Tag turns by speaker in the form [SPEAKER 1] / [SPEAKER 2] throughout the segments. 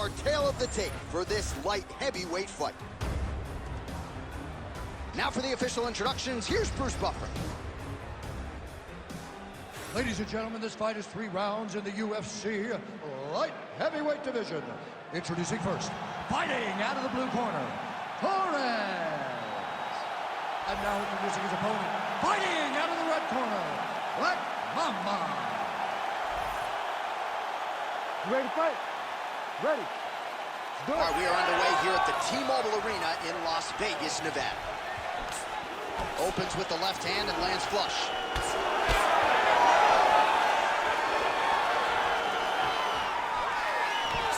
[SPEAKER 1] our tale of the tape for this light heavyweight fight. Now for the official introductions, here's Bruce Buffer.
[SPEAKER 2] Ladies and gentlemen, this fight is 3 rounds in the UFC light heavyweight division. Introducing first, fighting out of the blue corner, Torres. And now introducing his opponent, fighting out of the red corner, Black Mamba.
[SPEAKER 3] You ready to fight? Ready.
[SPEAKER 1] All right, we are underway here at the T-Mobile Arena in Las Vegas, Nevada. Opens with the left hand and lands flush.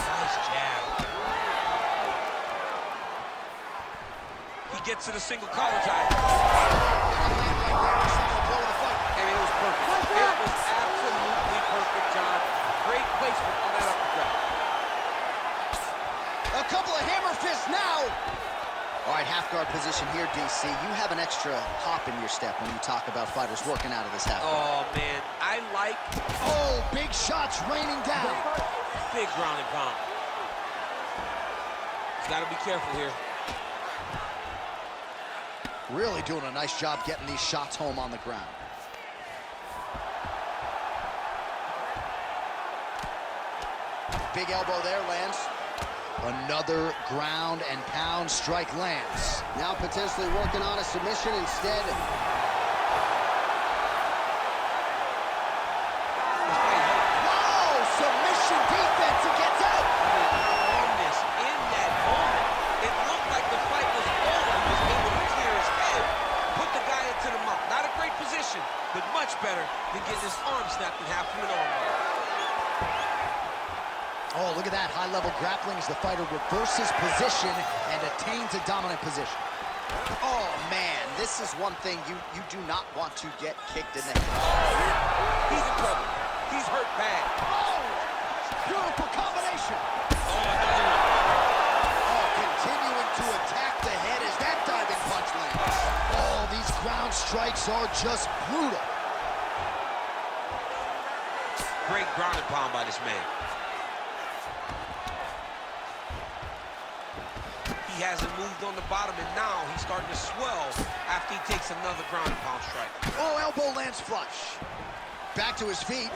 [SPEAKER 4] Nice jab. He gets to the single collar tie. And it was perfect. It was absolutely perfect, John. Great placement on that uppercut.
[SPEAKER 1] A couple of hammer fists now. All right, half guard position here, DC. You have an extra hop in your step when you talk about fighters working out of this half guard.
[SPEAKER 4] Oh, man. I like...
[SPEAKER 1] Oh, big shots raining down.
[SPEAKER 4] Big ground and pound. He's got to be careful here.
[SPEAKER 1] Really doing a nice job getting these shots home on the ground. Big elbow there lands. Another ground and pound strike lands. Now potentially working on a submission instead. Whoa! Submission defense. He gets out.
[SPEAKER 4] Calmness in that moment. It looked like the fight was over. He was able to clear his head, put the guy into the mount. Not a great position, but much better than getting his arm snapped in half from an armbar.
[SPEAKER 1] Oh, look at that high-level grappling as the fighter reverses position and attains a dominant position. Oh, man, this is one thing you do not want to get kicked in the head.
[SPEAKER 4] He's in trouble. He's hurt bad.
[SPEAKER 1] Oh, beautiful combination. Oh, continuing to attack the head as that diving punch lands. Oh, these ground strikes are just brutal.
[SPEAKER 4] Great ground and pound by this man. He hasn't moved on the bottom, and now he's starting to swell after he takes another ground and pound strike.
[SPEAKER 1] Oh, elbow lands flush. Back to his feet.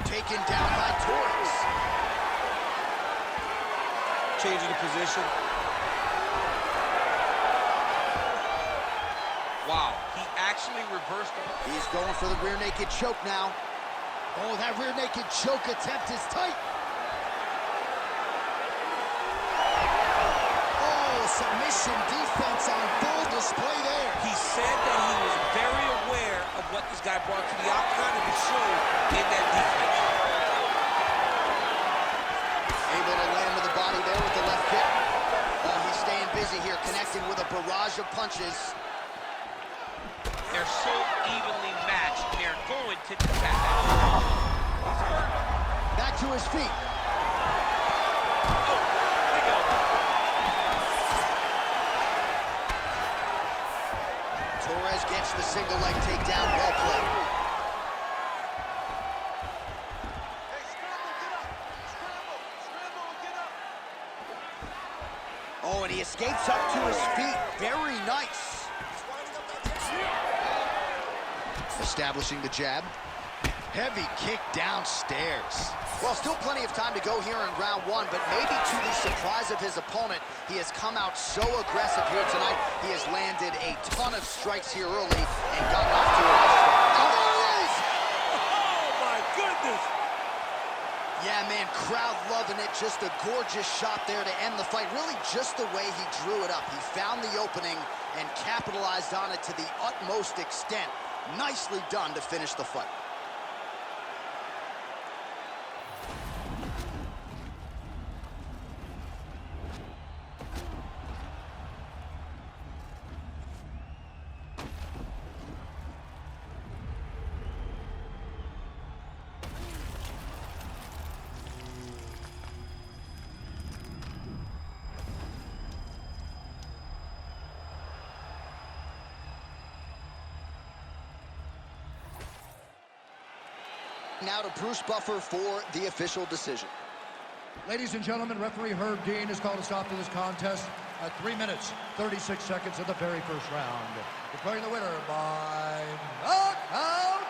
[SPEAKER 1] Taken down by Torres.
[SPEAKER 4] Changing the position. Wow, he actually reversed him.
[SPEAKER 1] He's going for the rear naked choke now. Oh, that rear naked choke attempt is tight. Submission defense on full display there.
[SPEAKER 4] He said that he was very aware of what this guy brought to the octagon, and it showed in that defense.
[SPEAKER 1] Able to land with the body there with the left kick. Oh, he's staying busy here, connecting with a barrage of punches.
[SPEAKER 4] They're so evenly matched, they're going to attack.
[SPEAKER 1] Back to his feet. Torres gets the single leg takedown, well played.
[SPEAKER 5] Hey, scramble, get up. Scramble, and get up.
[SPEAKER 1] Oh, and he escapes up to his feet. Very nice. Establishing the jab. Heavy kick downstairs. Well, still plenty of time to go here in round 1, but maybe to the surprise of his opponent, he has come out so aggressive here tonight. He has landed a ton of strikes here early and gotten off to a nice start. Oh, there it is!
[SPEAKER 4] Oh, my goodness!
[SPEAKER 1] Yeah, man, crowd loving it. Just a gorgeous shot there to end the fight. Really just the way he drew it up. He found the opening and capitalized on it to the utmost extent. Nicely done to finish the fight. Now to Bruce Buffer for the official decision.
[SPEAKER 2] Ladies and gentlemen, referee Herb Dean has called a stop to this contest at 3 minutes, 36 seconds of the very first round. Declaring the winner by knockout,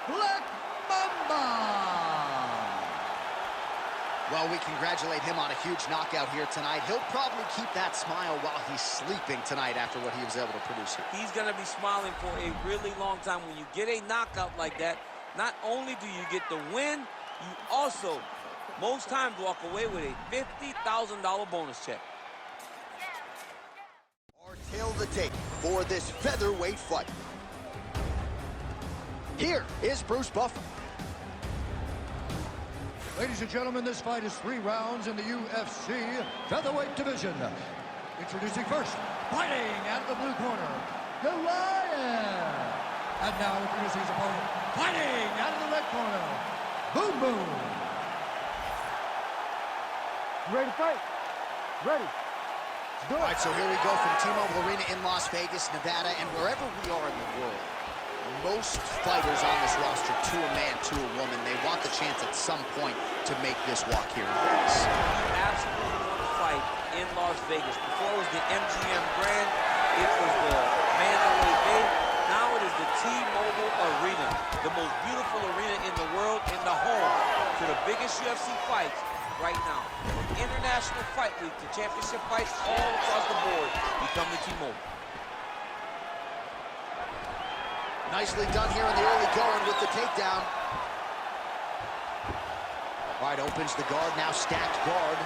[SPEAKER 2] Black Mamba.
[SPEAKER 1] Well, we congratulate him on a huge knockout here tonight. He'll probably keep that smile while he's sleeping tonight after what he was able to produce here.
[SPEAKER 4] He's going to be smiling for a really long time. When you get a knockout like that, not only do you get the win, you also, most times, walk away with a $50,000 bonus check.
[SPEAKER 1] Our tail of the tape for this featherweight fight. Here is Bruce Buffer.
[SPEAKER 2] Ladies and gentlemen, this fight is 3 rounds in the UFC featherweight division. Introducing first, fighting out of the blue corner, the Lion. And now introducing his opponent, fighting out of the red corner, Boom Boom.
[SPEAKER 3] You ready to fight? Ready. Let's do it.
[SPEAKER 1] All right, so here we go from T-Mobile Arena in Las Vegas, Nevada, and wherever we are in the world. Most fighters on this roster, to a man, to a woman, they want the chance at some point to make this walk here in Vegas.
[SPEAKER 4] You absolutely want to fight in Las Vegas. Before it was the MGM Grand, it was the Mandalay Bay. Now it is the T-Mobile Arena, the most beautiful arena in the world, and the home to the biggest UFC fights right now. From International Fight Week to championship fights all across the board become the T-Mobile.
[SPEAKER 1] Nicely done here in the early going with the takedown. All right, opens the guard, now stacked guard.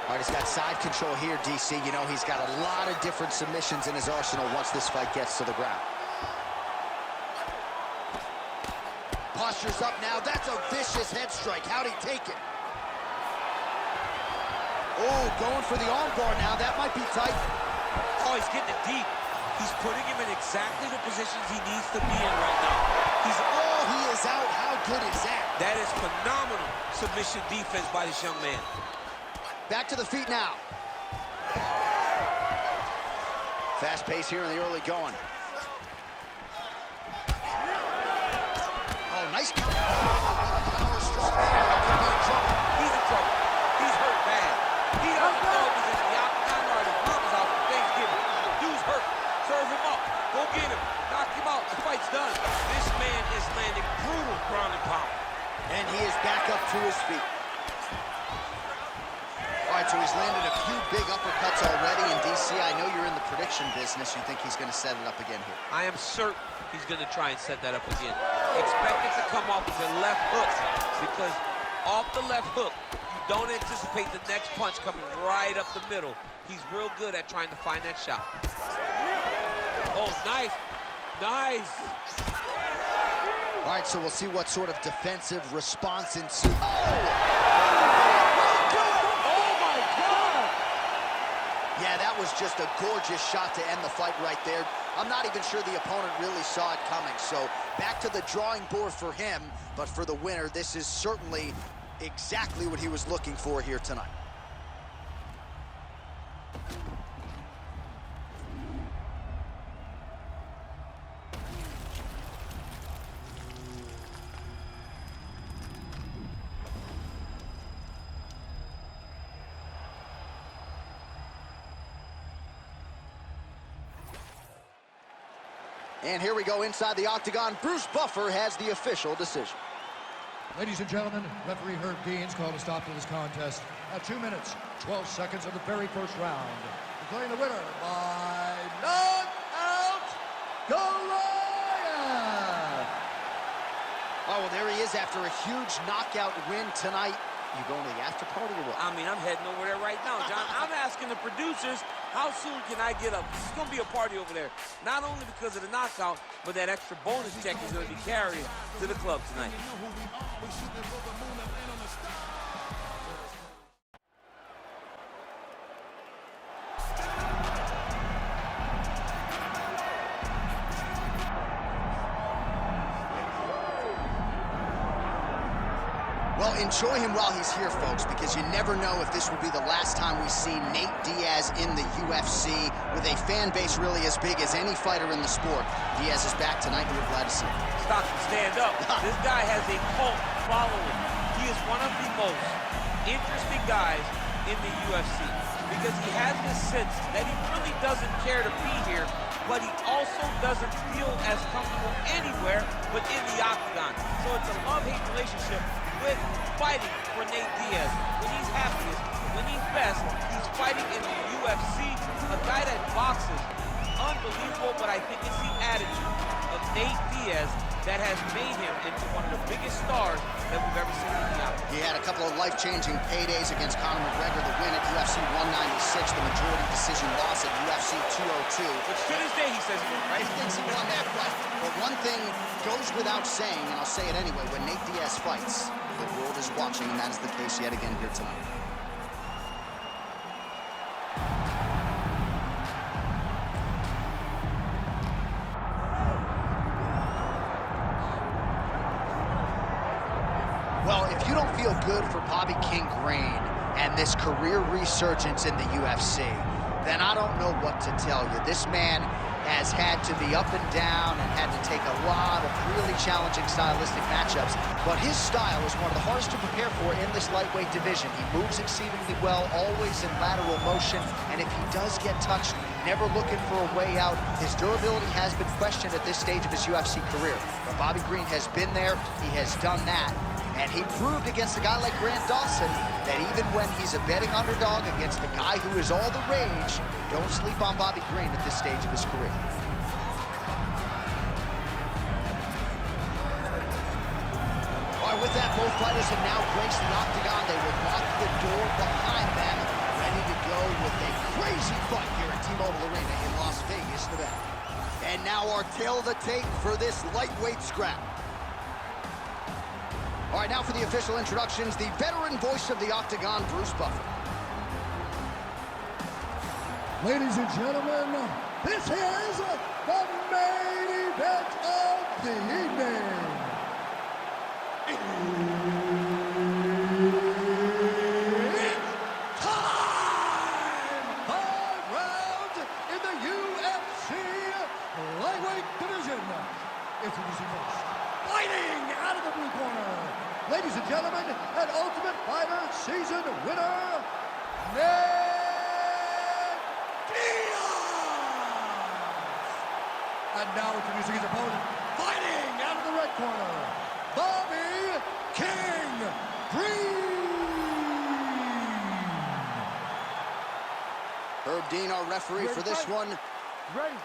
[SPEAKER 1] All right, he's got side control here, DC. You know, he's got a lot of different submissions in his arsenal once this fight gets to the ground. Posture's up now. That's a vicious head strike. How'd he take it? Oh, going for the arm bar now. That might be tight.
[SPEAKER 4] Oh, he's getting it deep. He's putting him in exactly the positions he needs to be in right now.
[SPEAKER 1] He is out. How good is that?
[SPEAKER 4] That is phenomenal submission defense by this young man.
[SPEAKER 1] Back to the feet now. Fast pace here in the early going. Oh, nice counter. Power strong. Could be in trouble.
[SPEAKER 4] He's in trouble. He's hurt bad. He doesn't know if he's in the octagon or his mom is out for Thanksgiving. Dude's hurt. Serve him up. Go get him. Knock him out. The fight's done. This man is landing brutal ground and pound.
[SPEAKER 1] And he is back up to his feet. All right, so he's landed a few big uppercuts already. And DC, I know you're in the prediction business. You think he's going to set it up again here?
[SPEAKER 4] I am certain he's going to try and set that up again. Expect it to come off with a left hook, because off the left hook, you don't anticipate the next punch coming right up the middle. He's real good at trying to find that shot. Oh, nice. Nice.
[SPEAKER 1] All right, so we'll see what sort of defensive response ensues. Yeah, that was just a gorgeous shot to end the fight right there. I'm not even sure the opponent really saw it coming. So back to the drawing board for him. But for the winner, this is certainly exactly what he was looking for here tonight. And here we go inside the octagon. Bruce Buffer has the official decision.
[SPEAKER 2] Ladies and gentlemen, referee Herb Dean's called a stop to this contest at 2 minutes, 12 seconds of the very first round. Declaring the winner by knockout, the Lion!
[SPEAKER 1] Oh, well, there he is after a huge knockout win tonight. You going to the after party or what?
[SPEAKER 4] I mean, I'm heading over there right now, John. I'm asking the producers, how soon can I get up? It's going to be a party over there. Not only because of the knockout, but that extra bonus check is going to be carried to the club tonight.
[SPEAKER 1] Well, enjoy him while he's here, folks, because you never know if this will be the last time we see Nate Diaz in the UFC with a fan base really as big as any fighter in the sport. Diaz is back tonight, and we're glad to see him.
[SPEAKER 4] Stop and stand up. This guy has a cult following. most interesting guys in the UFC because he has this sense that he really doesn't care to be here, but he also doesn't feel as comfortable anywhere but in the octagon. So it's a love-hate relationship with fighting for Nate Diaz. When he's happiest, when he's best, he's fighting in the UFC, a guy that boxes. Unbelievable, but I think it's the attitude of Nate Diaz that has made him into one of the biggest stars that we've ever seen in the octagon.
[SPEAKER 1] He had a couple of life-changing paydays against Conor McGregor, the win at UFC 196, the majority decision loss at UFC 202.
[SPEAKER 4] Which to this day he says he won, right?
[SPEAKER 1] He thinks he won that fight. But one thing goes without saying, and I'll say it anyway, when Nate Diaz fights, the world is watching, and that is the case yet again here tonight. Well, if you don't feel good for Bobby King Green and this career resurgence in the UFC, then I don't know what to tell you. This man has had to be up and down and had to take a lot of really challenging stylistic matchups, but his style is one of the hardest to prepare for in this lightweight division. He moves exceedingly well, always in lateral motion, and if he does get touched, never looking for a way out. His durability has been questioned at this stage of his UFC career, but Bobby Green has been there, he has done that. And he proved against a guy like Grant Dawson that even when he's a betting underdog against a guy who is all the rage, don't sleep on Bobby Green at this stage of his career. All right, with that, both fighters have now graced the octagon. They will lock the door behind them, ready to go with a crazy fight here at T-Mobile Arena in Las Vegas, Nevada. And now our tale of the tape for this lightweight scrap. All right, now for the official introductions, the veteran voice of the octagon, Bruce Buffer.
[SPEAKER 2] Ladies and gentlemen, this is the main event of the evening. It's time! 5 rounds in the UFC lightweight division. Introducing first, fighting out of the blue corner, ladies and gentlemen, an Ultimate Fighter season winner, Nate Diaz! And now introducing his opponent, fighting out of the red corner, Bobby King Green!
[SPEAKER 1] Herb Dean, our referee for this one.
[SPEAKER 3] Ready?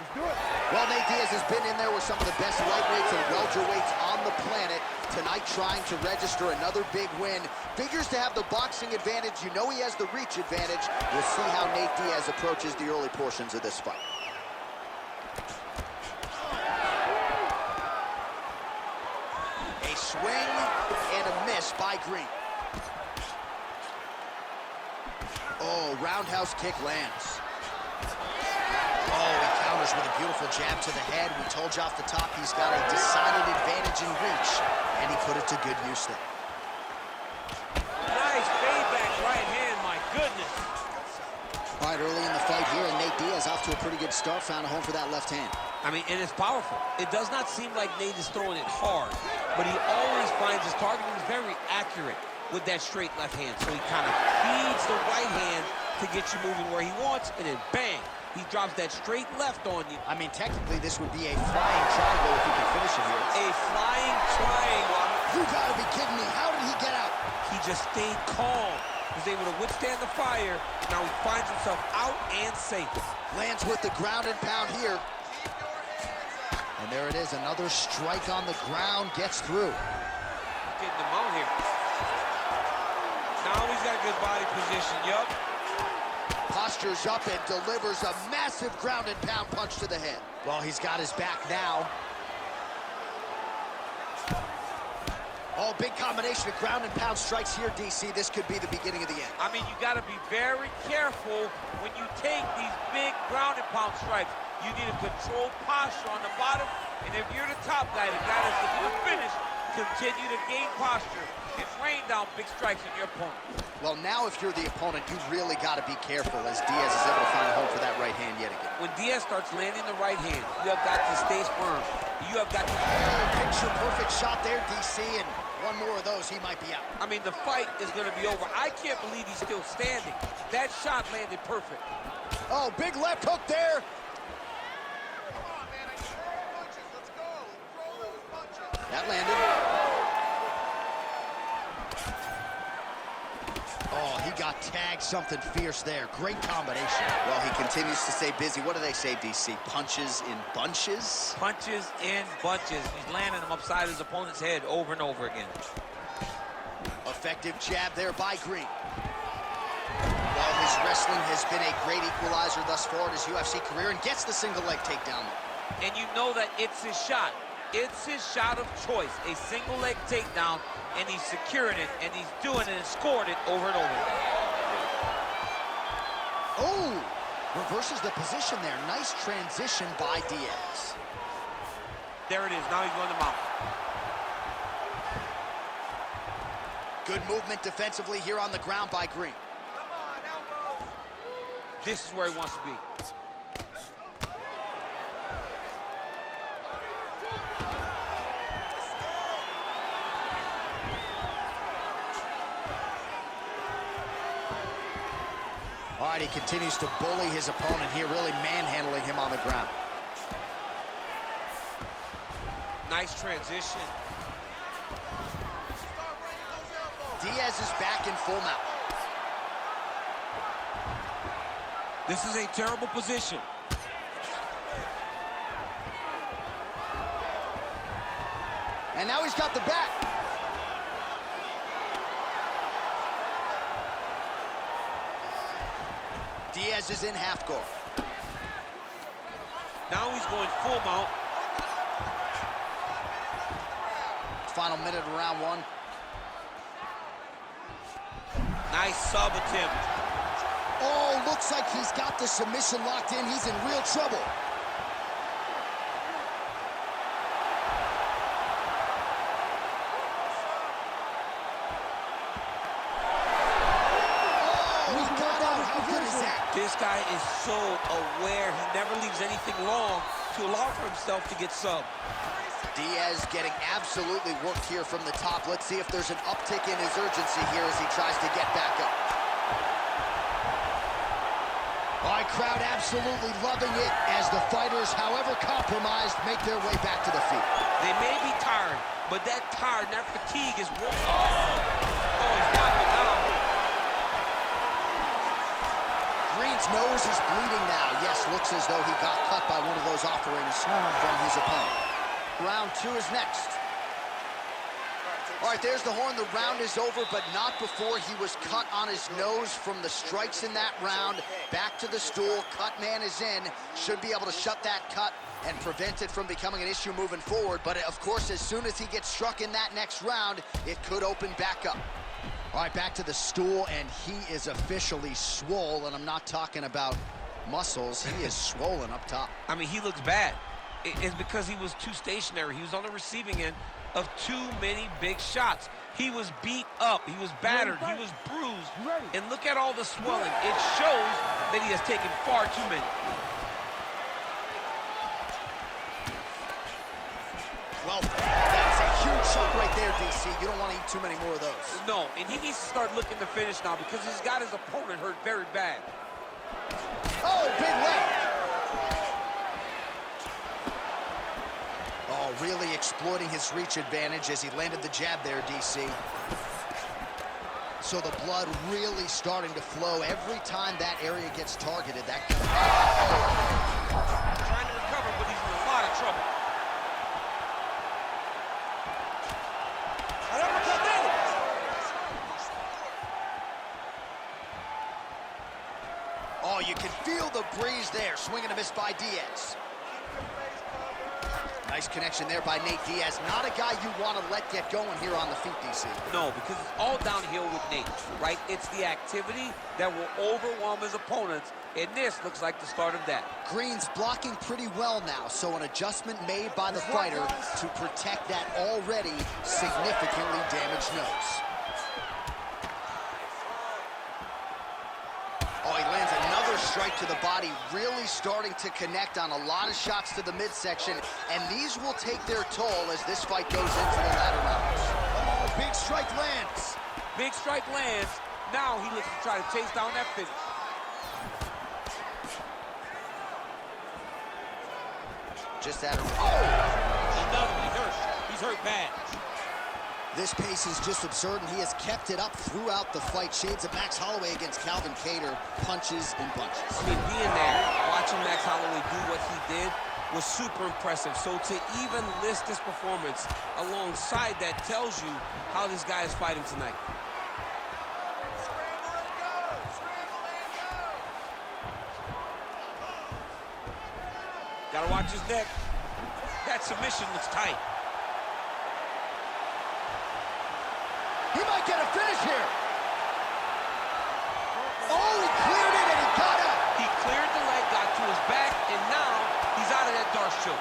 [SPEAKER 3] Let's do it.
[SPEAKER 1] Well, Nate Diaz has been in there with some of the best lightweights and welterweights on the planet. Tonight, trying to register another big win. Figures to have the boxing advantage. You know he has the reach advantage. We'll see how Nate Diaz approaches the early portions of this fight. A swing and a miss by Green. Oh, roundhouse kick lands. Oh, he counters with a beautiful jab to the head. We told you off the top he's got a decided advantage in reach, and he put it to good use there.
[SPEAKER 4] Nice payback right hand, my goodness.
[SPEAKER 1] All right, early in the fight here, and Nate Diaz off to a pretty good start, found a home for that left hand.
[SPEAKER 4] I mean, and it's powerful. It does not seem like Nate is throwing it hard, but he always finds his target and is very accurate with that straight left hand. So he kind of feeds the right hand to get you moving where he wants, and then bang, he drops that straight left on you.
[SPEAKER 1] I mean, technically, this would be a flying triangle if he could finish it here.
[SPEAKER 4] A flying triangle.
[SPEAKER 1] You gotta be kidding me. How did he get out?
[SPEAKER 4] He just stayed calm. He was able to withstand the fire. Now he finds himself out and safe.
[SPEAKER 1] Lands with the ground and pound here. And there it is, another strike on the ground, gets through.
[SPEAKER 4] Getting him out here. Now he's got a good body position, yup.
[SPEAKER 1] Postures up and delivers a massive ground and pound punch to the head. Well, he's got his back now. Oh, big combination of ground and pound strikes here, DC. This could be the beginning of the end.
[SPEAKER 4] I mean, you got to be very careful when you take these big ground and pound strikes. You need a controlled posture on the bottom, and if you're the top guy, the guy that's looking to finish, you Continue to gain posture and rain down big strikes on your opponent.
[SPEAKER 1] Well, now if you're the opponent, you really got to be careful as Diaz is able to find a home for that right hand yet again.
[SPEAKER 4] When Diaz starts landing the right hand, you have got to stay firm. You have got to...
[SPEAKER 1] Picture-perfect shot there, DC, and one more of those, he might be out.
[SPEAKER 4] I mean, the fight is going to be over. I can't believe he's still standing. That shot landed perfect.
[SPEAKER 1] Oh, big left hook there.
[SPEAKER 5] Come on, man. I need more punches. Let's go. Throw those punches.
[SPEAKER 1] That landed. Oh, he got tagged something fierce there. Great combination. Well, he continues to stay busy. What do they say, DC? Punches in bunches?
[SPEAKER 4] Punches in bunches. He's landing them upside his opponent's head over and over again.
[SPEAKER 1] Effective jab there by Green. Well, his wrestling has been a great equalizer thus far in his UFC career and gets the single leg takedown.
[SPEAKER 4] And you know that it's his shot. It's his shot of choice. A single leg takedown, and he's securing it, and he's doing it and scoring it over and over.
[SPEAKER 1] Oh, reverses the position there. Nice transition by Diaz.
[SPEAKER 4] There it is. Now he's going to mount.
[SPEAKER 1] Good movement defensively here on the ground by Green.
[SPEAKER 5] Come on, elbows.
[SPEAKER 4] This is where he wants to be.
[SPEAKER 1] All right, he continues to bully his opponent here, really manhandling him on the ground.
[SPEAKER 4] Nice transition.
[SPEAKER 5] Start raining those elbows.
[SPEAKER 1] Diaz is back in full mount.
[SPEAKER 4] This is a terrible position.
[SPEAKER 1] And now he's got the back. Diaz is in half guard.
[SPEAKER 4] Now he's going full mount.
[SPEAKER 1] Final minute of round one.
[SPEAKER 4] Nice sub attempt.
[SPEAKER 1] Oh, looks like he's got the submission locked in. He's in real trouble. Oh, he got out. How good is that?
[SPEAKER 4] This guy is so aware. He never leaves anything long to allow for himself to get subbed.
[SPEAKER 1] Diaz getting absolutely worked here from the top. Let's see if there's an uptick in his urgency here as he tries to get back up. All right, crowd absolutely loving it as the fighters, however compromised, make their way back to the feet.
[SPEAKER 4] They may be tired, but that tired, that fatigue is working. Oh, he's got it now.
[SPEAKER 1] Green's nose is bleeding now. Yes, looks as though he got cut by one of those offerings from his opponent. Round two is next. All right, there's the horn. The round is over, but not before he was cut on his nose from the strikes in that round. Back to the stool. Cut man is in. Should be able to shut that cut and prevent it from becoming an issue moving forward. But, of course, as soon as he gets struck in that next round, it could open back up. All right, back to the stool, and he is officially swole, and I'm not talking about muscles. He is swollen up top.
[SPEAKER 4] I mean, he looks bad. It's because he was too stationary. He was on the receiving end of too many big shots. He was beat up. He was battered. He was bruised. And look at all the swelling. It shows that he has taken far too many.
[SPEAKER 1] Well, that's a huge shot right there, DC. You don't want to eat too many more of those.
[SPEAKER 4] No, and he needs to start looking to finish now because he's got his opponent hurt very bad.
[SPEAKER 1] Oh, big leg. Oh, really exploiting his reach advantage as he landed the jab there, DC. So the blood really starting to flow every time that area gets targeted. That
[SPEAKER 4] Trying to recover, but he's in a lot of trouble.
[SPEAKER 1] Oh, you can feel the breeze there. Swing and a miss by Diaz. Nice connection there by Nate Diaz. Not a guy you want to let get going here on the feet, DC.
[SPEAKER 4] No, because it's all downhill with Nate, right? It's the activity that will overwhelm his opponents, and this looks like the start of that.
[SPEAKER 1] Green's blocking pretty well now, so an adjustment made by the fighter to protect that already significantly damaged nose. Oh, he lands another strike to the body, really starting to connect on a lot of shots to the midsection, and these will take their toll as this fight goes into the latter rounds. Oh, big strike lands.
[SPEAKER 4] Big strike lands. Now he looks to try to chase down that finish.
[SPEAKER 1] Just at a...
[SPEAKER 4] Oh! Another one. He's hurt. He's hurt bad.
[SPEAKER 1] This pace is just absurd, and he has kept it up throughout the fight. Shades of Max Holloway against Calvin Kattar, punches and bunches.
[SPEAKER 4] I mean, being there, watching Max Holloway do what he did was super impressive. So to even list this performance alongside that tells you how this guy is fighting tonight.
[SPEAKER 5] Scramble and go! Scramble and go!
[SPEAKER 4] Gotta watch his neck. That submission looks tight.
[SPEAKER 1] He might get a finish here. Oh, he cleared it and he got up.
[SPEAKER 4] He cleared the leg, got to his back, and now he's out of that Darce choke.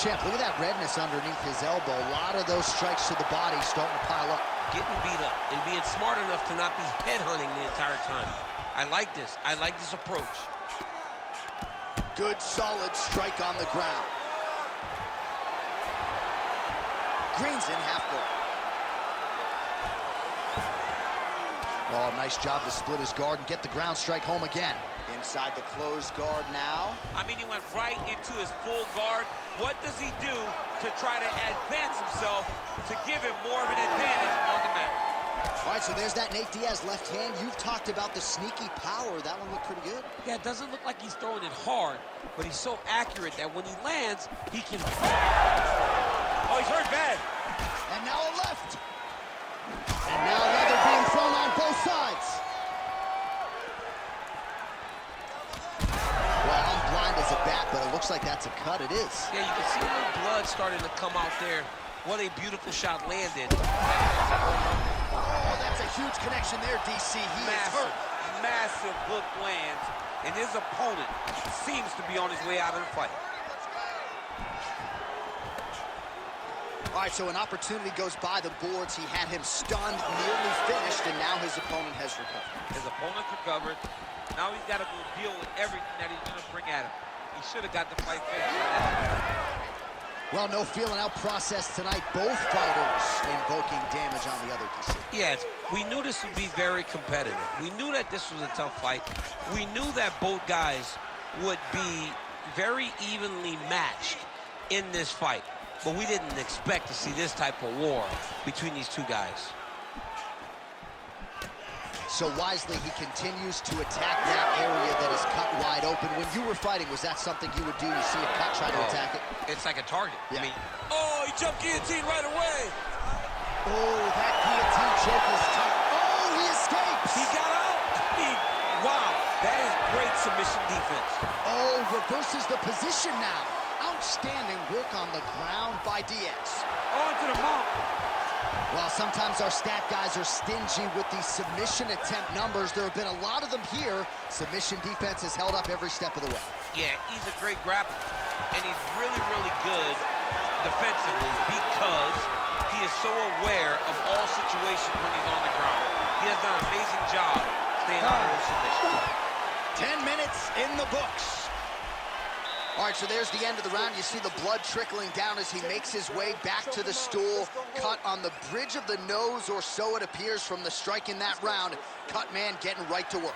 [SPEAKER 1] Champ, look at that redness underneath his elbow. A lot of those strikes to the body starting to pile up.
[SPEAKER 4] Getting beat up and being smart enough to not be headhunting the entire time. I like this. I like this approach.
[SPEAKER 1] Good, solid strike on the ground. Green's in half guard. Oh, nice job to split his guard and get the ground strike home again. Inside the closed guard now.
[SPEAKER 4] I mean, he went right into his full guard. What does he do to try to advance himself to give him more of an advantage on the mat?
[SPEAKER 1] All right, so there's that Nate Diaz left hand. You've talked about the sneaky power. That one looked pretty good.
[SPEAKER 4] Yeah, it doesn't look like he's throwing it hard, but he's so accurate that when he lands, he can... Oh, he's hurt bad.
[SPEAKER 1] And now a left. And now leather being thrown on both sides. Well, I'm blind as a bat, but it looks like that's a cut. It is.
[SPEAKER 4] Yeah, you can see a little blood starting to come out there. What a beautiful shot landed.
[SPEAKER 1] Oh, that's a huge connection there, DC. He is hurt.
[SPEAKER 4] Massive hook lands, and his opponent seems to be on his way out of the fight.
[SPEAKER 1] All right, so an opportunity goes by the boards. He had him stunned, nearly finished, and now his opponent has recovered.
[SPEAKER 4] His opponent's recovered. Now he's got to go deal with everything that he's going to bring at him. He should have got the fight finished.
[SPEAKER 1] Well, no feeling out process tonight. Both fighters invoking damage on the other DC.
[SPEAKER 4] Yes, we knew this would be very competitive. We knew that this was a tough fight. We knew that both guys would be very evenly matched in this fight. But we didn't expect to see this type of war between these two guys.
[SPEAKER 1] So wisely, he continues to attack that area that is cut wide open. When you were fighting, was that something you would do? You see a cut, try to attack it?
[SPEAKER 4] It's like a target.
[SPEAKER 1] Yeah.
[SPEAKER 4] I mean, oh, he jumped guillotine right away.
[SPEAKER 1] Oh, that guillotine choke is tough. Oh, he escapes.
[SPEAKER 4] He got out. Wow, that is great submission defense.
[SPEAKER 1] Oh, reverses the position now. Outstanding work on the ground by Diaz.
[SPEAKER 4] Oh, into the mount.
[SPEAKER 1] Well, sometimes our stat guys are stingy with these submission attempt numbers. There have been a lot of them here. Submission defense has held up every step of the way.
[SPEAKER 4] Yeah, he's a great grappler, and he's really, really good defensively because he is so aware of all situations when he's on the ground. He has done an amazing job staying out of those submissions.
[SPEAKER 1] 10 minutes in the books. All right, so there's the end of the round. You see the blood trickling down as he makes his way back to the stool. Cut on the bridge of the nose, or so it appears from the strike in that round. Cut man getting right to work.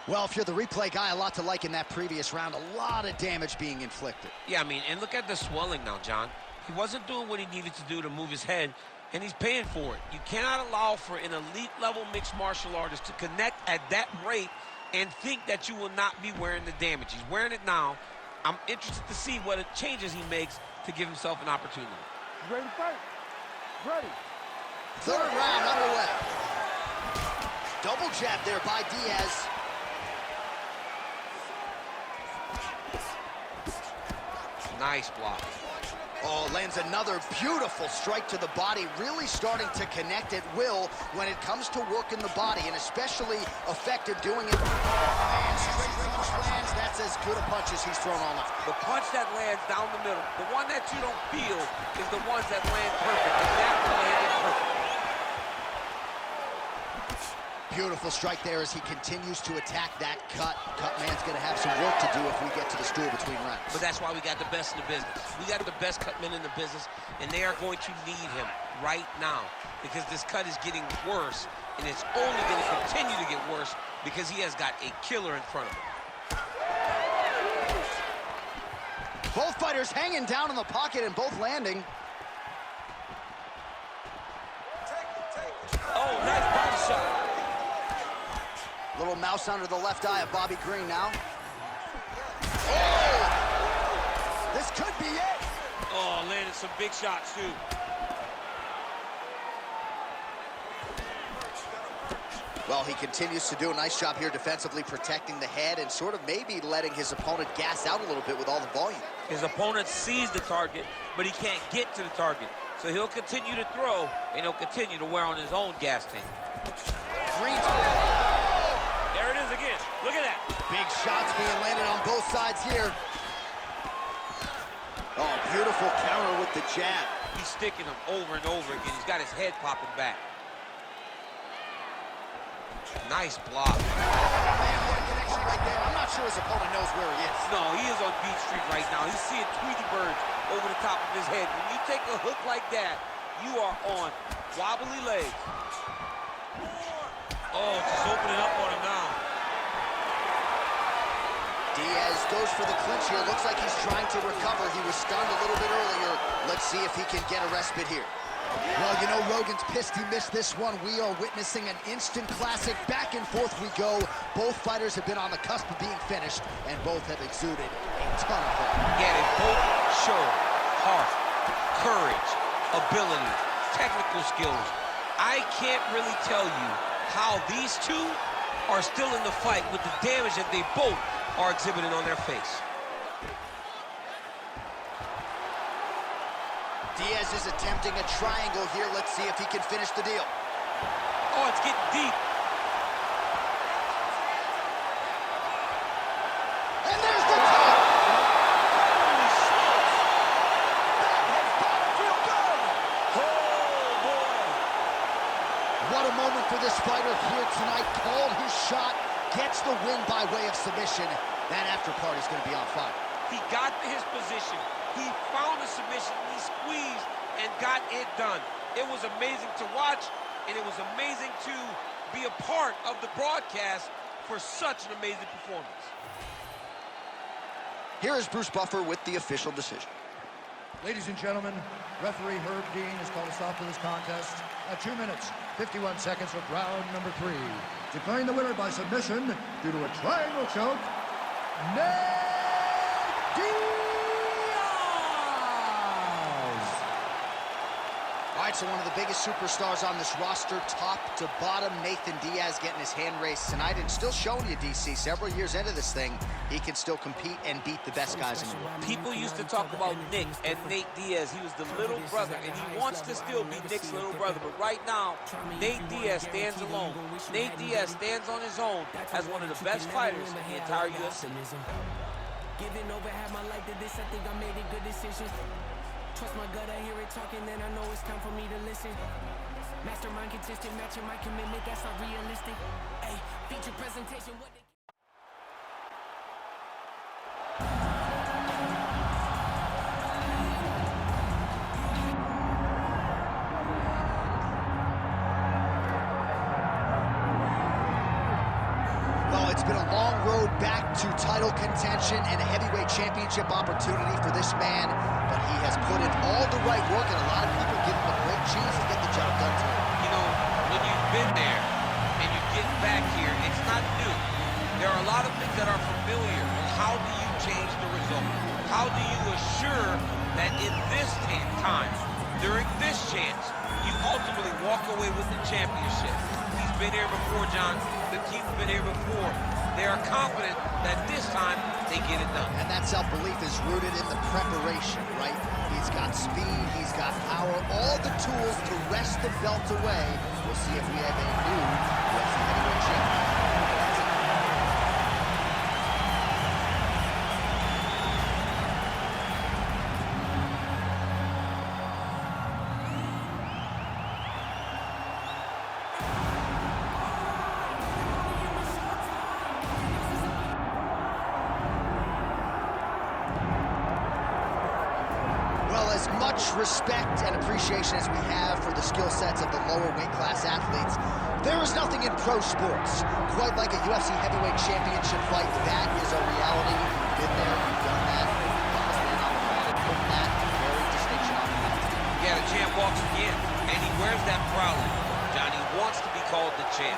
[SPEAKER 1] Well, if you're the replay guy, a lot to like in that previous round. A lot of damage being inflicted.
[SPEAKER 4] Yeah, I mean, and look at the swelling now, John. He wasn't doing what he needed to do to move his head, and he's paying for it. You cannot allow for an elite-level mixed martial artist to connect at that rate and think that you will not be wearing the damage. He's wearing it now. I'm interested to see what changes he makes to give himself an opportunity.
[SPEAKER 3] Ready to fight? Ready.
[SPEAKER 1] Third round underway. Double jab there by Diaz.
[SPEAKER 4] Nice block.
[SPEAKER 1] Oh, lands another beautiful strike to the body, really starting to connect at will when it comes to working the body, and especially effective doing it. And straight punch lands. That's as good a punch as he's thrown all night.
[SPEAKER 4] The punch that lands down the middle, the one that you don't feel, is the ones that land perfect, and that landed perfect.
[SPEAKER 1] Beautiful strike there as he continues to attack that cut. Cutman's going to have some work to do if we get to the stool between rounds.
[SPEAKER 4] But that's why we got the best in the business. We got the best cut men in the business, and they are going to need him right now because this cut is getting worse, and it's only going to continue to get worse because he has got a killer in front of him.
[SPEAKER 1] Both fighters hanging down in the pocket and both landing.
[SPEAKER 4] Oh, nice body shot.
[SPEAKER 1] Little mouse under the left eye of Bobby Green now. Oh! This could be it!
[SPEAKER 4] Oh, landed some big shots, too.
[SPEAKER 1] Well, he continues to do a nice job here defensively, protecting the head and sort of maybe letting his opponent gas out a little bit with all the volume.
[SPEAKER 4] His opponent sees the target, but he can't get to the target. So he'll continue to throw, and he'll continue to wear on his own gas tank.
[SPEAKER 1] Green's
[SPEAKER 4] There it is again. Look at that.
[SPEAKER 1] big shots being landed on both sides here. Oh, beautiful counter with the jab.
[SPEAKER 4] He's sticking him over and over again. He's got his head popping back. Nice block.
[SPEAKER 1] Man, what a connection right there. I'm not sure his opponent knows where he is.
[SPEAKER 4] No, he is on Beat Street right now. He's seeing Tweety birds over the top of his head. When you take a hook like that, you are on wobbly legs. Oh, just opening up on him now.
[SPEAKER 1] Diaz goes for the clinch here. Looks like he's trying to recover. He was stunned a little bit earlier. Let's see if he can get a respite here. Well, you know, Rogan's pissed he missed this one. We are witnessing an instant classic. Back and forth we go. Both fighters have been on the cusp of being finished, and both have exuded a ton of hope.
[SPEAKER 4] Yeah, they both show heart, courage, ability, technical skills. I can't really tell you how these two are still in the fight with the damage that they both are exhibiting on their face.
[SPEAKER 1] Diaz is attempting a triangle here. Let's see if he can finish the deal.
[SPEAKER 4] Oh, it's getting deep.
[SPEAKER 1] And there's the top!
[SPEAKER 4] Holy smokes!
[SPEAKER 1] That has got to feel good!
[SPEAKER 4] Oh, boy!
[SPEAKER 1] What a moment for this fighter here tonight. Called his shot, gets the win by way of submission. That after party's going to be on fire.
[SPEAKER 4] He got to his position. He found the submission, he squeezed, and got it done. It was amazing to watch, and it was amazing to be a part of the broadcast for such an amazing performance.
[SPEAKER 1] Here is Bruce Buffer with the official decision.
[SPEAKER 2] Ladies and gentlemen, referee Herb Dean has called a stop to this contest at 2 minutes, 51 seconds of round number 3. Declaring the winner by submission due to a triangle choke, Diaz!
[SPEAKER 1] All right, so one of the biggest superstars on this roster, top to bottom, Nathan Diaz getting his hand raised tonight and still showing you, DC, several years into this thing, he can still compete and beat the best guys in the world.
[SPEAKER 4] People used to talk about Nick and Nate Diaz. He was the little brother, and he wants to still be Nick's little brother. But right now, Nate Diaz stands alone. Nate Diaz stands on his own as one of the best fighters in the entire UFC.
[SPEAKER 6] Giving over half my life to this, I think I made a good decision. Trust my gut, I hear it talking, then I know it's time for me to listen. Mastermind consistent, matching my commitment, that's not realistic. Hey, feature presentation, what they...
[SPEAKER 1] It's been a long road back to title contention and a heavyweight championship opportunity for this man, but he has put in all the right work, and a lot of people give him a great chance to get the job done tonight.
[SPEAKER 4] You know, when you've been there and you get back here, it's not new. There are a lot of things that are familiar, but how do you change the result? How do you assure that in this time, during this chance, you ultimately walk away with the championship? He's been here before, John. The team's been here before. They are confident that this time they get it done.
[SPEAKER 1] And that self-belief is rooted in the preparation, right? He's got speed, he's got power, all the tools to wrest the belt away. We'll see if we have a new UFC heavyweight champion. As much respect and appreciation as we have for the skill sets of the lower weight class athletes, there is nothing in pro sports quite like a UFC heavyweight championship fight. That is a reality. You've been there, you've done that. Best man on the planet, putting that very distinction on the mat.
[SPEAKER 4] Yeah, the champ walks again, and he wears that proudly. Johnny wants to be called the champ.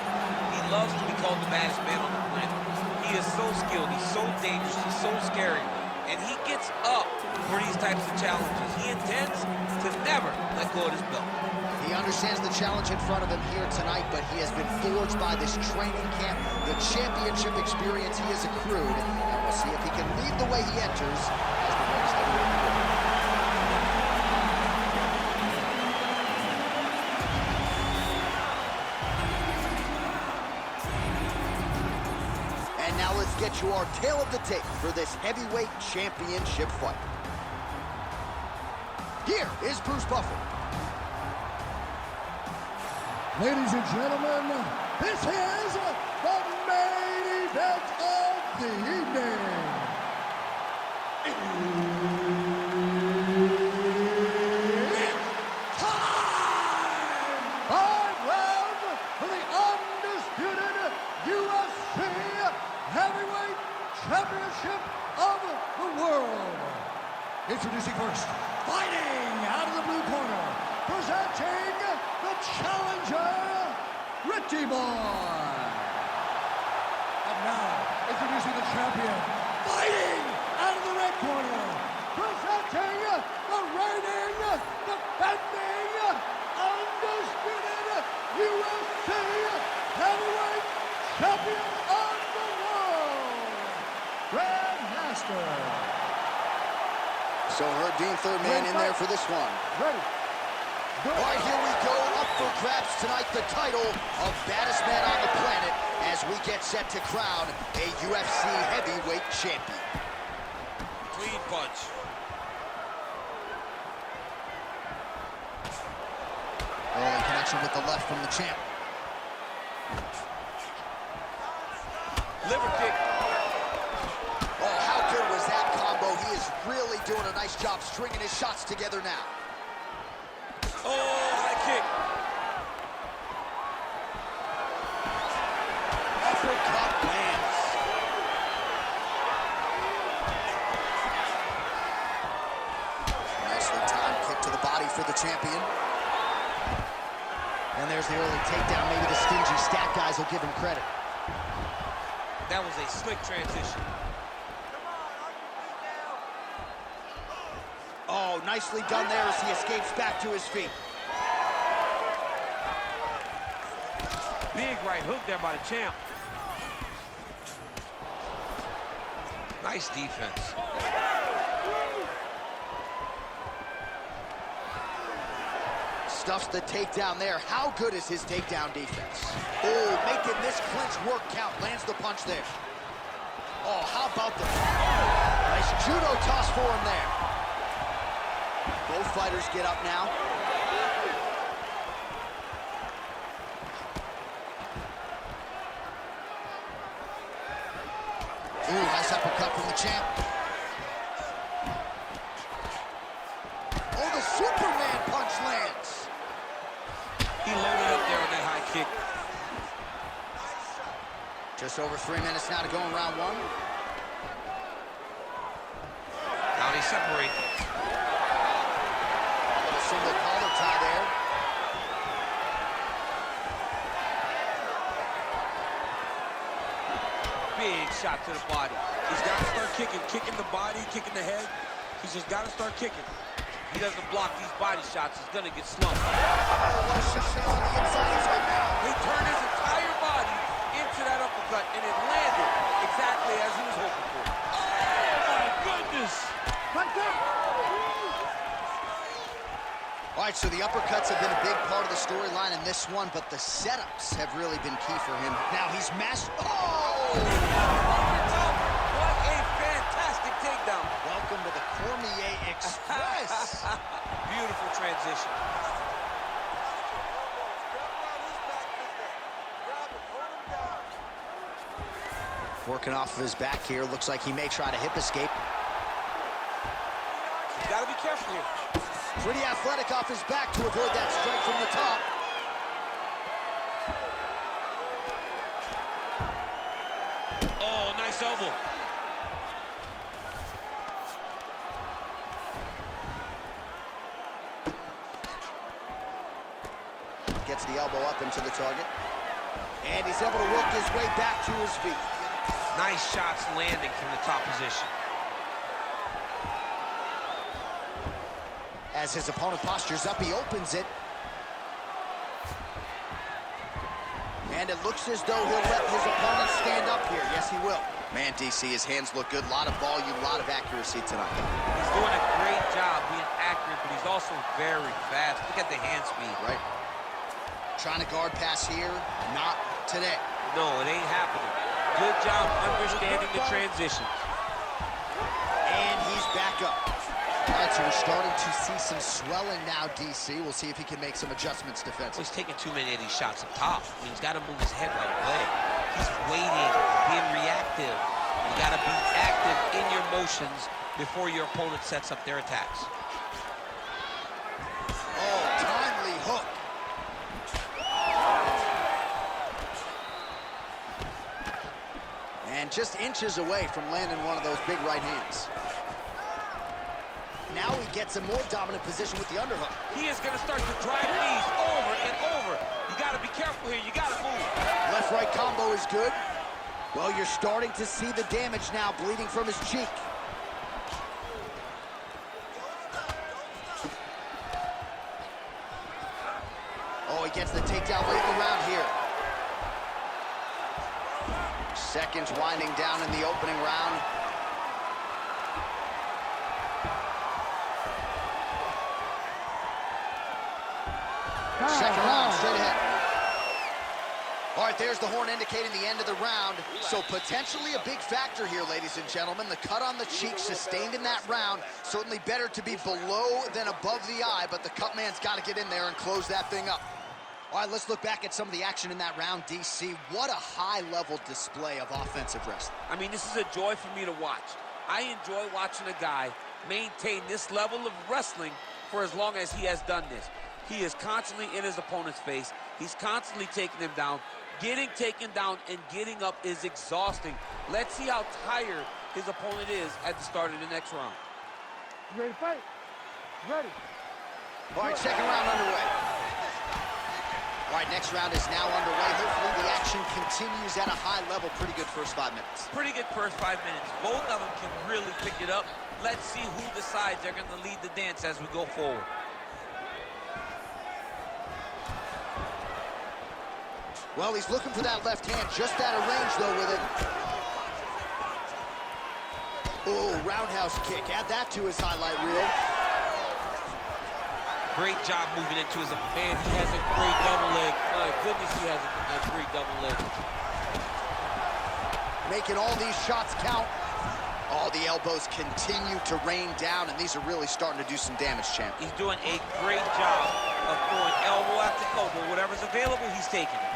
[SPEAKER 4] He loves to be called the baddest man on the planet. He is so skilled, he's so dangerous, he's so scary, and he gets up for these types of challenges. He intends to never let go of his belt.
[SPEAKER 1] He understands the challenge in front of him here tonight, but he has been forged by this training camp, the championship experience he has accrued, and we'll see if he can lead the way he enters as the next heavyweight champion. And now let's get you our tale of the tape for this heavyweight championship fight. Here is Bruce Buffer.
[SPEAKER 2] Ladies and gentlemen, this is the main event of the evening. It's time! 5 rounds for the undisputed UFC Heavyweight Championship of the world. Introducing first, fighting out of the blue corner, presenting the challenger, Ricky Boy. And now, introducing the champion, fighting out of the red corner, presenting the reigning, defending, undisputed UFC Heavyweight Champion of the world, Nasr.
[SPEAKER 1] So her Dean, third man in there for this one.
[SPEAKER 3] Ready.
[SPEAKER 1] All right, here we go. Up for grabs tonight, the title of baddest man on the planet as we get set to crown a UFC heavyweight champion.
[SPEAKER 4] Clean punch.
[SPEAKER 1] Early connection with the left from the champ.
[SPEAKER 4] Liver kick.
[SPEAKER 1] Oh, how good was that combo? He is really doing a nice job stringing his shots together now.
[SPEAKER 4] Oh, high kick.
[SPEAKER 1] Uppercut lands. Nicely timed kick to the body for the champion. And there's the early takedown. Maybe the stingy stat guys will give him credit.
[SPEAKER 4] That was a slick transition.
[SPEAKER 1] Oh, nicely done there as he escapes back to his feet.
[SPEAKER 4] Big right hook there by the champ. Nice defense.
[SPEAKER 1] Stuffs the takedown there. How good is his takedown defense? Oh, making this clinch work count. Lands the punch there. Oh, how about the... Nice judo toss for him there. Both fighters get up now. Ooh, nice uppercut from the champ. Oh, the Superman punch lands.
[SPEAKER 4] He loaded up there on that high kick.
[SPEAKER 1] Just over 3 minutes now to go in round one.
[SPEAKER 4] Now they separate.
[SPEAKER 1] Little single collar tie there.
[SPEAKER 4] Big shot to the body. He's got to start kicking the body, kicking the head. He's just got to start kicking. He doesn't block these body shots, he's gonna get slumped.
[SPEAKER 1] Oh, what a shot on the inside right now.
[SPEAKER 4] He turned his entire body into that uppercut. uppercut, and it landed exactly as he was hoping for. Oh, my goodness!
[SPEAKER 1] All right, so the uppercuts have been a big part of the storyline in this one, but the setups have really been key for him. Now he's mastered. Oh!
[SPEAKER 4] What a fantastic takedown.
[SPEAKER 1] Welcome to the Cormier Express.
[SPEAKER 4] Beautiful transition.
[SPEAKER 1] Working off of his back here. Looks like he may try to hip escape.
[SPEAKER 4] You gotta be careful here.
[SPEAKER 1] Pretty athletic off his back to avoid that strike from the top.
[SPEAKER 4] Oh, nice elbow.
[SPEAKER 1] Gets the elbow up into the target. And he's able to work his way back to his feet.
[SPEAKER 4] Nice shots landing from the top position.
[SPEAKER 1] As his opponent postures up, he opens it. And it looks as though he'll let his opponent stand up here. Yes, he will. Man, DC, his hands look good. A lot of volume, a lot of accuracy tonight.
[SPEAKER 4] He's doing a great job being accurate, but he's also very fast. Look at the hand speed.
[SPEAKER 1] Right. Trying to guard pass here. Not today.
[SPEAKER 4] No, it ain't happening. Good job understanding the transitions.
[SPEAKER 1] And he's back up. All right, so we're starting to see some swelling now, DC. We'll see if he can make some adjustments defensively.
[SPEAKER 4] He's taking too many of these shots up top. I mean, he's got to move his head right away. He's waiting, being reactive. You got to be active in your motions before your opponent sets up their attacks.
[SPEAKER 1] Oh, timely hook. And just inches away from landing one of those big right hands. Now he gets a more dominant position with the underhook.
[SPEAKER 4] He is going to start to drive knees over and over. You got to be careful here. You got to move.
[SPEAKER 1] Left-right combo is good. Well, you're starting to see the damage now bleeding from his cheek. Oh, he gets the takedown late in the round here. Seconds winding down in the opening round. Second round, straight ahead. All right, there's the horn indicating the end of the round. So potentially a big factor here, ladies and gentlemen. The cut on the cheek sustained in that round. Certainly better to be below than above the eye, but the cut man's got to get in there and close that thing up. All right, let's look back at some of the action in that round, DC. What a high-level display of offensive wrestling.
[SPEAKER 4] I mean, this is a joy for me to watch. I enjoy watching a guy maintain this level of wrestling for as long as he has done this. He is constantly in his opponent's face. He's constantly taking him down. Getting taken down and getting up is exhausting. Let's see how tired his opponent is at the start of the next round.
[SPEAKER 3] You ready to fight? Ready.
[SPEAKER 1] All right, second round underway. All right, next round is now underway. Hopefully the action continues at a high level. Pretty good first 5 minutes.
[SPEAKER 4] Pretty good first 5 minutes. Both of them can really pick it up. Let's see who decides they're going to lead the dance as we go forward.
[SPEAKER 1] Well, he's looking for that left hand, just out of range, though, with it. Oh, roundhouse kick. Add that to his highlight reel.
[SPEAKER 4] Great job moving into his... Man, he has a great double leg. My goodness, he has a great double leg.
[SPEAKER 1] Making all these shots count. All the elbows continue to rain down, and these are really starting to do some damage, champ.
[SPEAKER 4] He's doing a great job of throwing elbow after elbow. Whatever's available, he's taking it.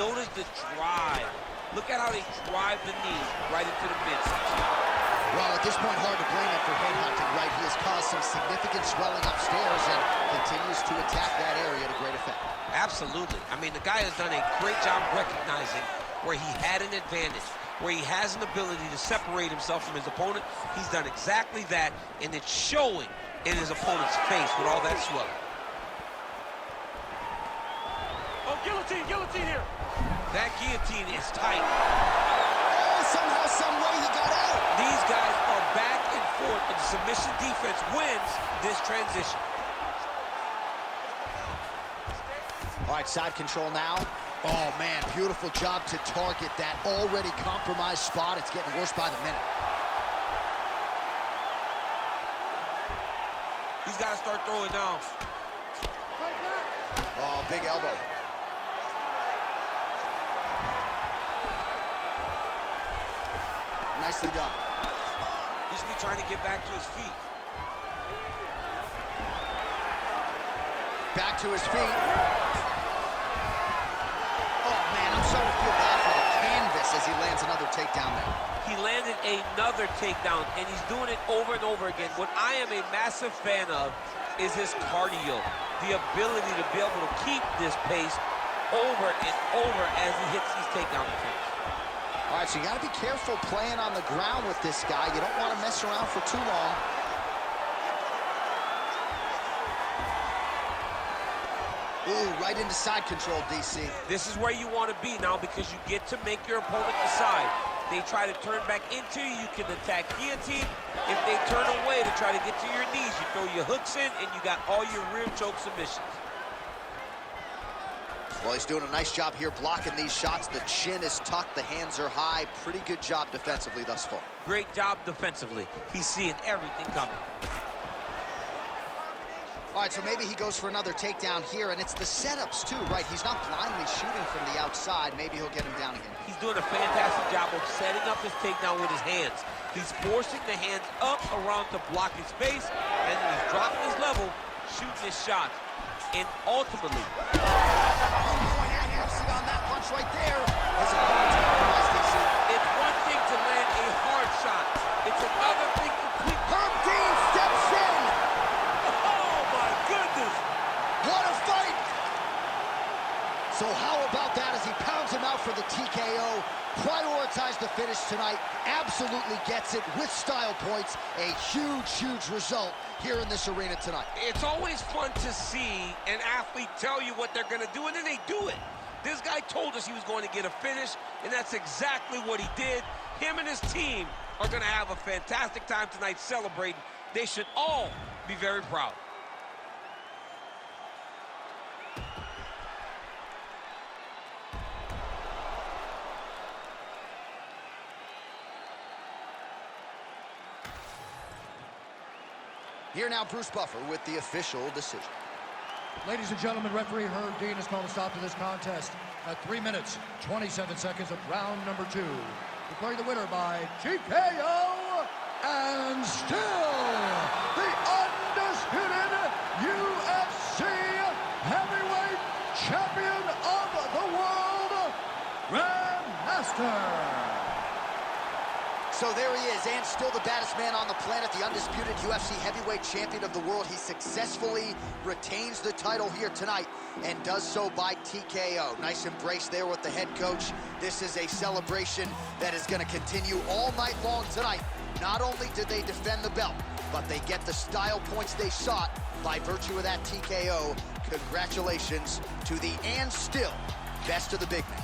[SPEAKER 4] Notice the drive. Look at how they drive the knee right into the midsection.
[SPEAKER 1] Well, at this point, hard to blame him for headhunting, right? He has caused some significant swelling upstairs and continues to attack that area to great effect.
[SPEAKER 4] Absolutely. I mean, the guy has done a great job recognizing where he had an advantage, where he has an ability to separate himself from his opponent. He's done exactly that, and it's showing in his opponent's face with all that swelling.
[SPEAKER 3] Oh, guillotine, guillotine here.
[SPEAKER 4] That guillotine is tight.
[SPEAKER 1] Oh, somehow, some way he got out.
[SPEAKER 4] These guys are back and forth, and the submission defense wins this transition.
[SPEAKER 1] All right, side control now. Oh, man, beautiful job to target that already compromised spot. It's getting worse by the minute.
[SPEAKER 4] He's got to start throwing now.
[SPEAKER 1] Oh, big elbow. Nicely done.
[SPEAKER 4] He should be trying to get back to his feet.
[SPEAKER 1] Back to his feet. Oh, man, I'm starting to feel bad for the canvas as he lands another takedown there.
[SPEAKER 4] He landed another takedown, and he's doing it over and over again. What I am a massive fan of is his cardio, the ability to be able to keep this pace over and over as he hits these takedown attempts.
[SPEAKER 1] All right, so you got to be careful playing on the ground with this guy. You don't want to mess around for too long. Ooh, right into side control, DC.
[SPEAKER 4] This is where you want to be now because you get to make your opponent decide. They try to turn back into you, you can attack guillotine. If they turn away to try to get to your knees, you throw your hooks in and you got all your rear choke submissions.
[SPEAKER 1] Well, he's doing a nice job here blocking these shots. The chin is tucked, the hands are high. Pretty good job defensively thus far.
[SPEAKER 4] Great job defensively. He's seeing everything coming.
[SPEAKER 1] All right, so maybe he goes for another takedown here, and it's the setups too, right? He's not blindly shooting from the outside. Maybe he'll get him down again.
[SPEAKER 4] He's doing a fantastic job of setting up his takedown with his hands. He's forcing the hands up around to block his face, and then he's dropping his level, shooting his shots. And ultimately,
[SPEAKER 1] point accuracy on that punch right there. His opponent's compromised, DC.
[SPEAKER 4] it's one thing to land a hard shot. It's another thing to keep.
[SPEAKER 1] Herb Dean steps in.
[SPEAKER 4] Oh, my goodness.
[SPEAKER 1] What a fight! So how about that as he pounds him out for the TKO? Prioritized the finish tonight. Absolutely gets it with style points. A huge, huge result here in this arena tonight.
[SPEAKER 4] It's always fun to see an athlete tell you what they're going to do, and then they do it. This guy told us he was going to get a finish, and that's exactly what he did. Him and his team are going to have a fantastic time tonight celebrating. They should all be very proud.
[SPEAKER 1] Here now, Bruce Buffer with the official decision.
[SPEAKER 2] Ladies and gentlemen, referee Herb Dean has called a stop to this contest at 3 minutes, 27 seconds of round number 2. Declaring the winner by TKO, and still the undisputed UFC heavyweight champion of the world, Nasr.
[SPEAKER 1] So there he is, and still the baddest man on the planet, the undisputed UFC heavyweight champion of the world. He successfully retains the title here tonight and does so by TKO. Nice embrace there with the head coach. This is a celebration that is going to continue all night long tonight. Not only did they defend the belt, but they get the style points they sought by virtue of that TKO. Congratulations to the and still best of the big men.